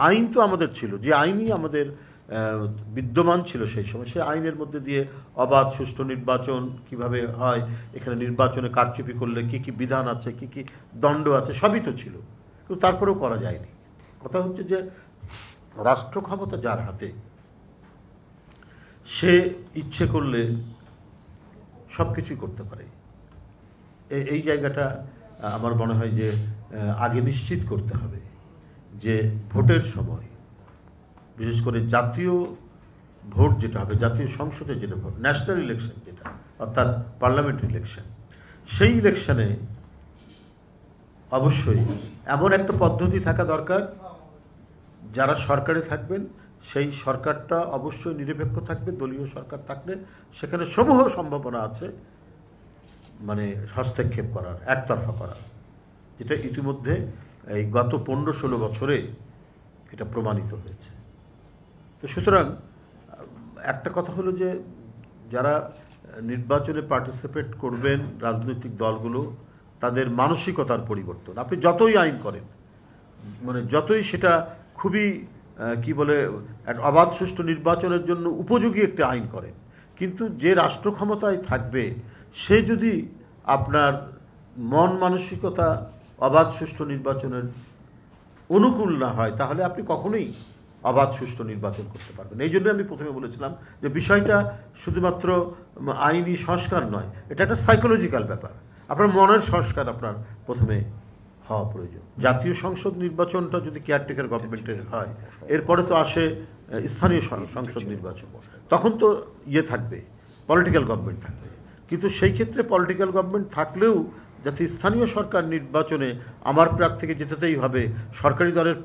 আইন তো আমাদের ছিল, যে আইনই আমাদের বিদ্যমান ছিল সেই সময়, সেই আইনের মধ্যে দিয়ে অবাধ সুষ্ঠু নির্বাচন কিভাবে হয়, এখানে নির্বাচনে কারচুপি করলে কি কি বিধান আছে, কি কি দণ্ড আছে, সবই তো ছিল, কিন্তু তারপরেও করা যায়নি। কথা হচ্ছে যে রাষ্ট্র ক্ষমতা যার হাতে, সে ইচ্ছে করলে সব কিছুই করতে পারে। এই জায়গাটা আমার মনে হয় যে আগে নিশ্চিত করতে হবে যে ভোটের সময়, বিশেষ করে জাতীয় ভোট যেটা হবে, জাতীয় সংসদে যেটা ভোট, ন্যাশনাল ইলেকশন যেটা, অর্থাৎ পার্লামেন্ট ইলেকশন, সেই ইলেকশনে অবশ্যই এমন একটা পদ্ধতি থাকা দরকার, যারা সরকারে থাকবেন সেই সরকারটা অবশ্যই নিরপেক্ষ থাকবে। দলীয় সরকার থাকলে সেখানে সমূহ সম্ভাবনা আছে মানে হস্তক্ষেপ করার, একতরফা করার, যেটা ইতিমধ্যে এই গত 15-16 বছরে এটা প্রমাণিত হয়েছে। তো সুতরাং একটা কথা হলো যে যারা নির্বাচনে পার্টিসিপেট করবেন, রাজনৈতিক দলগুলো, তাদের মানসিকতার পরিবর্তন। আপনি যতই আইন করেন, মানে যতই সেটা খুবই কি বলে অবাধ সুষ্ঠু নির্বাচনের জন্য উপযোগী একটা আইন করেন, কিন্তু যে রাষ্ট্র ক্ষমতায় থাকবে সে যদি আপনার মন মানসিকতা অবাধ সুষ্ঠু নির্বাচনের অনুকূল না হয়, তাহলে আপনি কখনোই অবাধ সুষ্ঠু নির্বাচন করতে পারবেন। এই জন্য আমি প্রথমে বলেছিলাম যে বিষয়টা শুধুমাত্র আইনি সংস্কার নয়, এটা একটা সাইকোলজিক্যাল ব্যাপার। আপনার মনের সংস্কার আপনার প্রথমে হওয়া প্রয়োজন। জাতীয় সংসদ নির্বাচনটা যদি কেয়ারটেকার গভর্নমেন্টের হয়, এরপরে তো আসে স্থানীয় সংসদ নির্বাচন, তখন তো থাকবে, পলিটিক্যাল গভর্নমেন্ট থাকবে। কিন্তু সেই ক্ষেত্রে পলিটিক্যাল গভর্নমেন্ট থাকলেও যাতে স্থানীয় সরকার নির্বাচনে আমার প্রার্থীকে জেতাতেই হবে, সরকারি দলের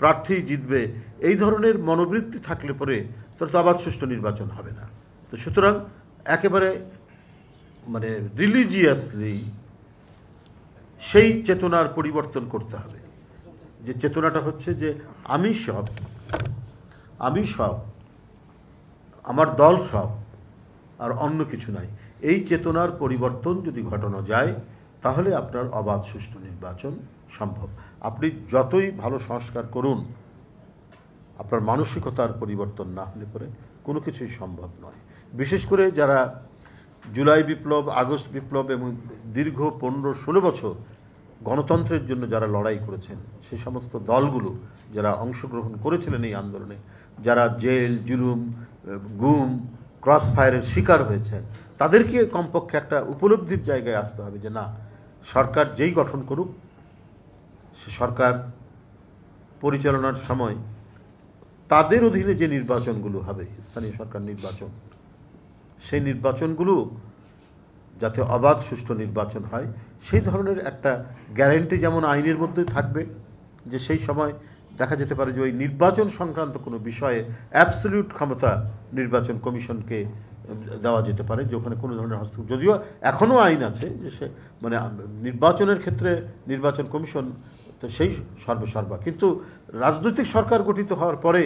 প্রার্থী জিতবে, এই ধরনের মনোবৃত্তি থাকলে পরে তাহলে তো অবাধ সুষ্ঠু নির্বাচন হবে না। তো সুতরাং একেবারে মানে রিলিজিয়াসলি সেই চেতনার পরিবর্তন করতে হবে, যে চেতনাটা হচ্ছে যে আমি সব, আমার দল সব, আর অন্য কিছু নাই। এই চেতনার পরিবর্তন যদি ঘটানো যায়, তাহলে আপনার অবাধ সুষ্ঠু নির্বাচন সম্ভব। আপনি যতই ভালো সংস্কার করুন, আপনার মানসিকতার পরিবর্তন না হলে পরে কোনো কিছুই সম্ভব নয়। বিশেষ করে যারা জুলাই বিপ্লব, আগস্ট বিপ্লব এবং দীর্ঘ 15-16 বছর গণতন্ত্রের জন্য যারা লড়াই করেছেন, সেই সমস্ত দলগুলো যারা অংশগ্রহণ করেছিলেন এই আন্দোলনে, যারা জেল, জুলুম, গুম, ক্রস ফায়ারের শিকার হয়েছেন, তাদেরকে কমপক্ষে একটা উপলব্ধির জায়গায় আসতে হবে যে না, সরকার যেই গঠন করুক, সে সরকার পরিচালনার সময় তাদের অধীনে যে নির্বাচনগুলো হবে, স্থানীয় সরকার নির্বাচন, সেই নির্বাচনগুলো যাতে অবাধ সুষ্ঠু নির্বাচন হয়, সেই ধরনের একটা গ্যারান্টি যেমন আইনের মধ্যে থাকবে, যে সেই সময় দেখা যেতে পারে যে ওই নির্বাচন সংক্রান্ত কোনো বিষয়ে অ্যাবসলিউট ক্ষমতা নির্বাচন কমিশনকে দেওয়া যেতে পারে, যে ওখানে কোনো ধরনের হস্তক্ষেপ, যদিও এখনও আইন আছে যে সে মানে নির্বাচনের ক্ষেত্রে নির্বাচন কমিশন তো সেই সর্বসর্বা, কিন্তু রাজনৈতিক সরকার গঠিত হওয়ার পরে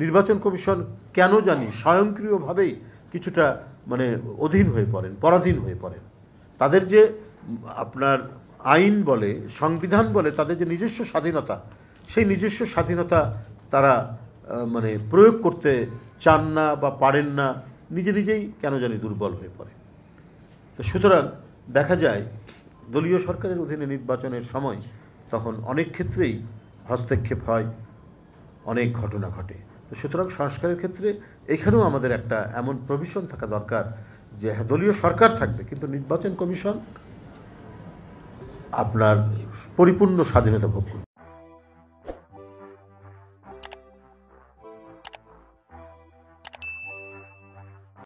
নির্বাচন কমিশন কেন জানি স্বয়ংক্রিয়ভাবেই কিছুটা মানে অধীন হয়ে পড়েন, পরাধীন হয়ে পড়েন। তাদের যে আপনার আইন বলে, সংবিধান বলে, তাদের যে নিজস্ব স্বাধীনতা, সেই নিজস্ব স্বাধীনতা তারা মানে প্রয়োগ করতে চান না বা পারেন না, নিজেই কেন জানি দুর্বল হয়ে পড়ে। তো সুতরাং দেখা যায় দলীয় সরকারের অধীনে নির্বাচনের সময় তখন অনেক ক্ষেত্রেই হস্তক্ষেপ হয়, অনেক ঘটনা ঘটে। তো সুতরাং সংস্কারের ক্ষেত্রে এখানেও আমাদের একটা এমন প্রভিশন থাকা দরকার যে দলীয় সরকার থাকবে, কিন্তু নির্বাচন কমিশন আপনার পরিপূর্ণ স্বাধীনতা ভোগ করবে।